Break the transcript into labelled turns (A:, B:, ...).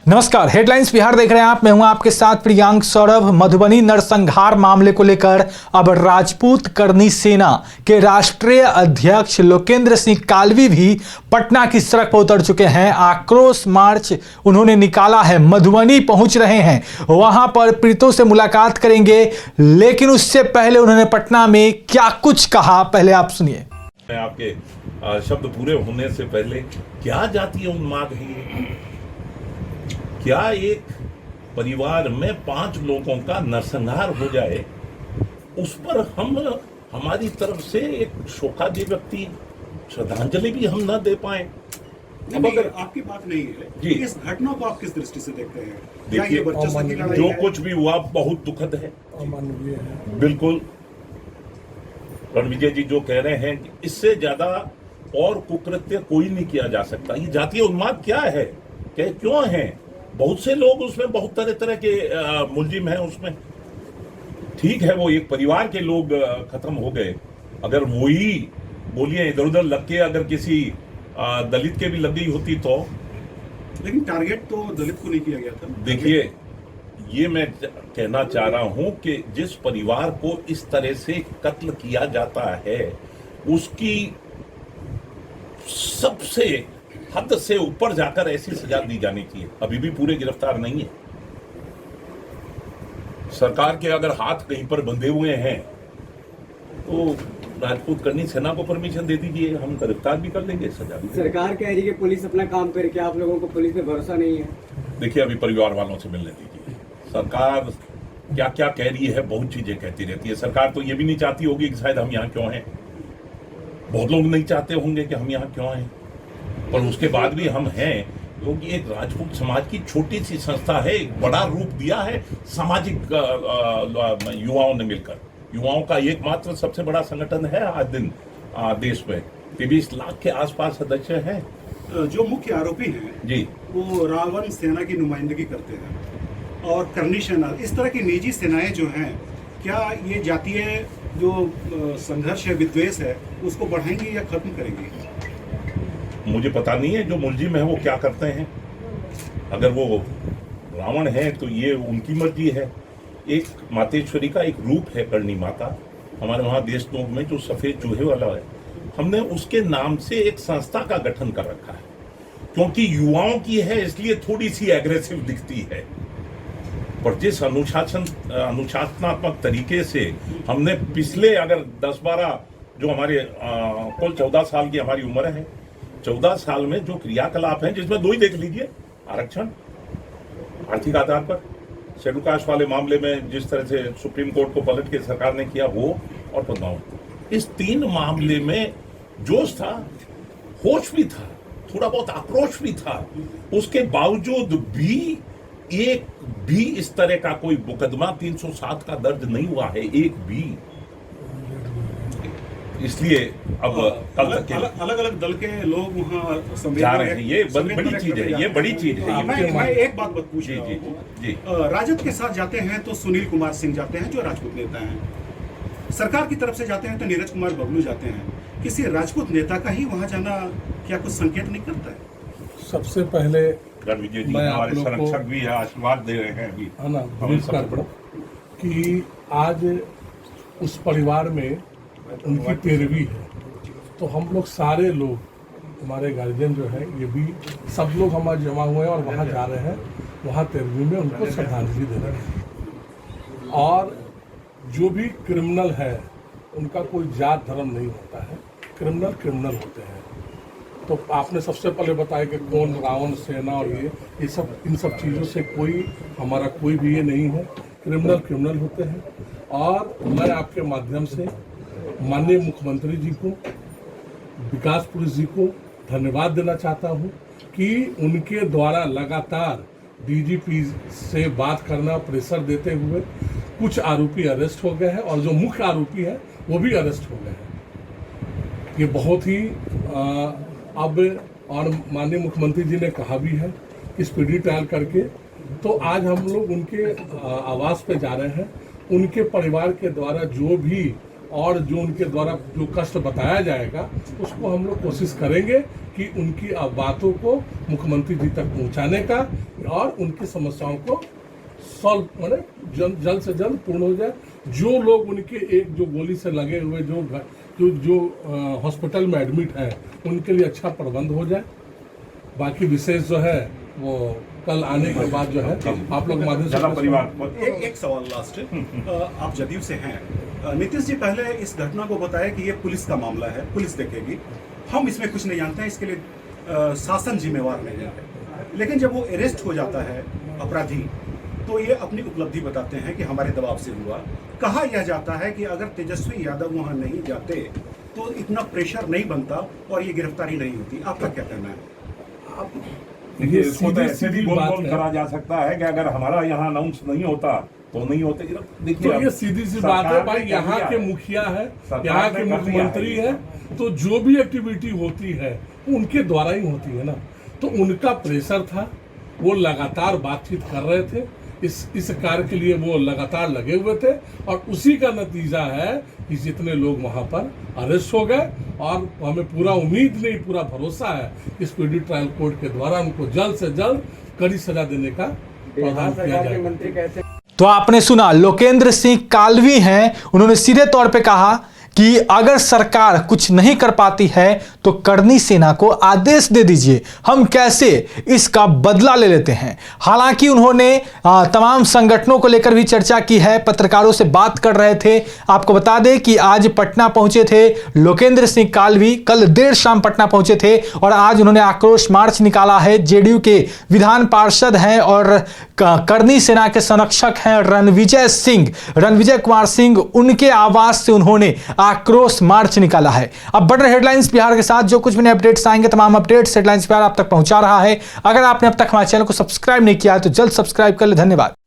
A: नमस्कार, हेडलाइंस बिहार देख रहे हैं आप। मैं हूं आपके साथ प्रियांक सौरभ। मधुबनी नरसंहार मामले को लेकर अब राजपूत करनी सेना के राष्ट्रीय अध्यक्ष लोकेंद्र सिंह कालवी भी पटना की सड़क पर उतर चुके हैं। आक्रोश मार्च उन्होंने निकाला है, मधुबनी पहुंच रहे हैं, वहां पर पीड़ितों से मुलाकात करेंगे। लेकिन उससे पहले उन्होंने पटना में क्या कुछ कहा, पहले आप सुनिए।
B: आपके शब्द पूरे होने से पहले, क्या जातीय उन्माद है? क्या एक परिवार में 5 लोगों का नरसंहार हो जाए, उस पर हम हमारी तरफ से एक शोकादी व्यक्ति श्रद्धांजलि भी हम न दे पाए?
C: अब अगर आपकी बात नहीं है जी, इस घटना को आप किस दृष्टि से देखते हैं?
B: देखिए, जो कुछ भी हुआ बहुत दुखद है, अमानवीय है। बिल्कुल रणविजय जी जो कह रहे हैं, इससे ज्यादा और कुकृत्य कोई नहीं किया जा सकता। ये जातीय उन्माद क्या है, क्यों है? बहुत से लोग उसमें, बहुत तरह तरह के मुलजिम हैं उसमें। ठीक है, वो एक परिवार के लोग खत्म हो गए। अगर वही बोलिए इधर उधर लग के अगर किसी दलित के भी लग गई होती तो,
C: लेकिन टारगेट तो दलित को नहीं किया गया था।
B: देखिए, ये मैं कहना चाह रहा हूं कि जिस परिवार को इस तरह से कत्ल किया जाता है, उसकी सबसे हद से ऊपर जाकर ऐसी सजा दी जानी चाहिए। अभी भी पूरे गिरफ्तार नहीं है। सरकार के अगर हाथ कहीं पर बंधे हुए हैं तो राजपूत करनी सेना को परमिशन दे दीजिए, हम गिरफ्तार भी कर लेंगे, सजा भी।
D: सरकार कह रही है कि पुलिस अपना काम करे, क्या आप लोगों को पुलिस पे भरोसा नहीं है?
B: देखिए, अभी परिवार वालों से मिलने दीजिए। सरकार क्या क्या कह रही है, बहुत चीजें कहती रहती है। सरकार तो ये भी नहीं चाहती होगी कि शायद हम यहाँ क्यों हैं। बहुत लोग नहीं चाहते होंगे कि हम यहाँ क्यों हैं, पर उसके बाद भी हम हैं, क्योंकि एक राजपूत समाज की छोटी सी संस्था है, एक बड़ा रूप दिया है सामाजिक युवाओं ने मिलकर। युवाओं का एकमात्र सबसे बड़ा संगठन है आज दिन देश में। 23 लाख के आसपास सदस्य हैं।
C: जो मुख्य आरोपी हैं जी, वो रावण सेना की नुमाइंदगी करते हैं और करनी सेना, इस तरह की निजी सेनाएं जो हैं, क्या ये जातीय जो संघर्ष है, विद्वेष है, उसको बढ़ाएंगी या खत्म करेंगी?
B: मुझे पता नहीं है जो मुलजिम है वो क्या करते हैं। अगर वो रावण है तो ये उनकी मर्जी है। एक मातेश्वरी का एक रूप है करणी माता, हमारे वहाँ देशनोक में जो सफेद चूहे वाला है, हमने उसके नाम से एक संस्था का गठन कर रखा है। क्योंकि युवाओं की है इसलिए थोड़ी सी एग्रेसिव दिखती है, पर जिस अनुशासनात्मक तरीके से हमने पिछले अगर 10-12 जो हमारे कुल 14 साल की हमारी उम्र है, 14 साल में जो क्रियाकलाप हैं, जिसमें 2 ही देख लीजिए, आरक्षण, आर्थिक आधार पर शेड्यूल कास्ट वाले मामले में जिस तरह से सुप्रीम कोर्ट को पलट के सरकार ने किया वो, और बदलाव, इस 3 मामले में जोश था, होश भी था, थोड़ा बहुत आक्रोश भी था। उसके बावजूद भी एक भी इस तरह का कोई मुकदमा 307 का दर्ज नहीं हुआ है, एक भी। इसलिए अब कल तक
C: अलग अलग दल के लोग वहाँ
B: जा रहे हैं। ये बड़ी चीज है, ये बड़ी चीज है।
C: मैं एक बात पूछ रहा हूँ जी, राजद के साथ जाते हैं तो सुनील कुमार सिंह जाते हैं जो राजपूत नेता हैं, सरकार की तरफ से जाते हैं तो नीरज कुमार बबलू जाते हैं। किसी राजपूत नेता का ही वहाँ जाना क्या कुछ संकेत नहीं करता है?
E: सबसे पहले
B: रणविजय जी हमारे संरक्षक भी है, आशीर्वाद दे रहे हैं अभी,
E: है ना, कि आज उस परिवार में उनकी 13वीं है, तो हम लोग सारे लोग, हमारे गार्जियन जो है, ये भी सब लोग हमारे जमा हुए हैं और वहाँ जा रहे हैं, वहाँ 13वीं में उनको श्रद्धांजलि दे रहे हैं। और जो भी क्रिमिनल है उनका कोई जात धर्म नहीं होता है, क्रिमिनल होते हैं। तो आपने सबसे पहले बताया कि कौन रावण सेना और ये सब, इन सब चीज़ों से कोई हमारा कोई भी ये नहीं है। क्रिमिनल होते हैं। और मैं आपके माध्यम से माननीय मुख्यमंत्री जी को, विकास पुलिस जी को धन्यवाद देना चाहता हूं कि उनके द्वारा लगातार डीजीपी से बात करना, प्रेशर देते हुए कुछ आरोपी अरेस्ट हो गए हैं और जो मुख्य आरोपी है वो भी अरेस्ट हो गए हैं। ये बहुत ही अब, और माननीय मुख्यमंत्री जी ने कहा भी है कि स्पीडी ट्रायल करके, तो आज हम लोग उनके आवास पे जा रहे हैं। उनके परिवार के द्वारा जो भी और जो उनके द्वारा जो कष्ट बताया जाएगा उसको हम लोग कोशिश करेंगे कि उनकी बातों को मुख्यमंत्री जी तक पहुंचाने का और उनकी समस्याओं को सॉल्व मतलब जल्द से जल्द पूर्ण हो जाए। जो लोग उनके एक जो गोली से लगे हुए जो हॉस्पिटल में एडमिट हैं उनके लिए अच्छा प्रबंध हो जाए। बाकी विशेष जो है वो कल आने के बाद जो है आप लोग माध्यम से
B: परिवार
C: एक सवाल लास्ट आप जदयू से हैं। नीतीश जी पहले इस घटना को बताया कि ये पुलिस का मामला है, पुलिस देखेगी, हम इसमें कुछ नहीं जानते हैं, इसके लिए शासन जिम्मेवार नहीं है। लेकिन जब वो अरेस्ट हो जाता है अपराधी तो ये अपनी उपलब्धि बताते हैं कि हमारे दबाव से हुआ। कहा यह जाता है कि अगर तेजस्वी यादव वहां नहीं जाते तो इतना प्रेशर नहीं बनता और ये गिरफ्तारी नहीं होती। आपका क्या कहना है?
B: देखिए, इसको तो ऐसे भी बोल करा जा सकता है कि अगर हमारा यहाँ अनाउंस नहीं होता तो नहीं होते। देखिए,
E: तो ये सीधी सी बात है भाई, यहाँ के मुखिया है, यहाँ के मुख्यमंत्री है, तो जो भी एक्टिविटी होती है उनके द्वारा ही होती है ना। तो उनका प्रेशर था, वो लगातार बातचीत कर रहे थे, इस कार्य के लिए वो लगातार लगे हुए थे और उसी का नतीजा है कि जितने लोग वहां पर अरेस्ट हो गए। और हमें पूरा उम्मीद नहीं, पूरा भरोसा है कि स्पीडी ट्रायल कोर्ट के द्वारा उनको जल्द से जल्द कड़ी सजा देने का प्रावधान किया जाएगा।
A: तो आपने सुना, लोकेंद्र सिंह कालवी हैं, उन्होंने सीधे तौर पे कहा कि अगर सरकार कुछ नहीं कर पाती है तो करनी सेना को आदेश दे दीजिए, हम कैसे इसका बदला ले लेते हैं। हालांकि उन्होंने तमाम संगठनों को लेकर भी चर्चा की है, पत्रकारों से बात कर रहे थे। आपको बता दें कि आज पटना पहुंचे थे लोकेंद्र सिंह कालवी, कल देर शाम पटना पहुंचे थे और आज उन्होंने आक्रोश मार्च निकाला है। जेडीयू के विधान पार्षद हैं और करनी सेना के संरक्षक हैं रणविजय कुमार सिंह, उनके आवास से उन्होंने आक्रोश मार्च निकाला है। अब बढ़ रहे हेडलाइंस बिहार के साथ जो कुछ भी नए अपडेट्स आएंगे, तमाम अपडेट्स हेडलाइंस बिहार आप तक पहुंचा रहा है। अगर आपने अब तक हमारे चैनल को सब्सक्राइब नहीं किया है तो जल्द सब्सक्राइब कर ले। धन्यवाद।